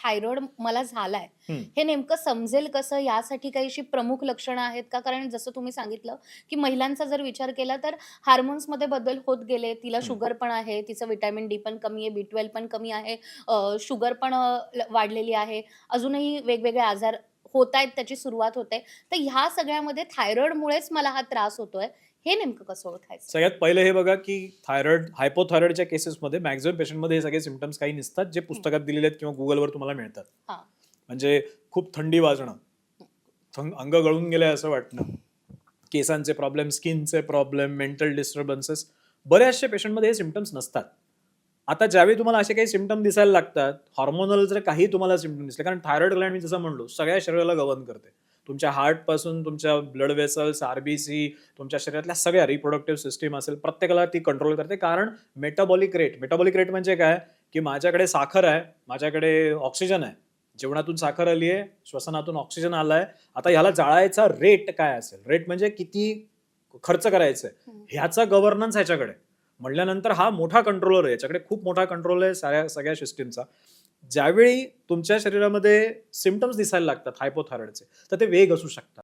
Thyroid मला झालाय, हं. हे नेमकं समजेल कसं? यासाठी काही अशी प्रमुख लक्षणं आहेत का? कारण जसं तुम्ही सांगितलं, की महिलांचा जर विचार केला तर हार्मोन्समध्ये बदल होत गेले. तिला हं. शुगर पण आहे, तिचं व्हिटॅमिन डी पण कमी आहे, बी12 पण कमी आहे, शुगर पण वाढलेली आहे. अजूनही वेगवेगळे आजार होतायत, त्याची सुरुवात होते. तर ह्या सगळ्यामध्ये थायरॉइडमुळेच मला हा त्रास होतोय. हे नेमकं कसं ओळखायचं? सगळ्यात पहिलं हे बघा, की थायरॉइड, हायपोथायरॉइडच्या केसेसमध्ये मॅक्सिमम पेशंटमध्ये हे सगळे सिम्प्टम्स काही नसतात, जे हं. पुस्तकात दिलेले आहेत किंवा Googleवर तुम्हाला मिळतात. हां. म्हणजे खूप थंडी वाजणं, अंग गळून गेलंय असं वाटणं, केसांचे प्रॉब्लेम, स्किनचे प्रॉब्लेम, मेंटल डिस्टर्बन्सेस, बऱ्याचशा पेशंटमध्ये हे सिम्प्टम्स नसतात. आता ज्यावेळी तुम्हाला असे काही सिम्प्टम दिसायला लागतात, हार्मोनल जर काही तुम्हाला सिम्प्टम दिसले, कारण थायरॉइड ग्लँड मी जसं म्हणलो, सगळ्या शरीराला गव्हर्न करते. तुमच्या हार्टपासून तुमच्या ब्लड वेसल्स, आर-बी-सी, तुमच्या शरीरातल्या सगळ्या रिप्रोडक्टिव्ह सिस्टम असेल, प्रत्येकाला ती कंट्रोल करते. कारण मेटाबॉलिक रेट म्हणजे काय, की माझ्याकडे साखर आहे, माझ्याकडे ऑक्सिजन आहे. जेवणातून साखर आली आहे, श्वसनातून ऑक्सिजन आलाय. आता ह्याला जाळायचा रेट काय असेल? रेट म्हणजे किती खर्च करायचा आहे, हं. ह्याचा गव्हर्नन्स ह्याच्याकडे आहे. म्हटल्यानंतर हा मोठा कंट्रोलर आहे. याच्याकडे खूप मोठा कंट्रोल आहे सगळ्या सिस्टमचा. ज्यावेळी तुमच्या शरीरामध्ये सिम्प्टम्स दिसायला लागतात हायपोथायरॉइडचे, तर ते वेग असू शकतात.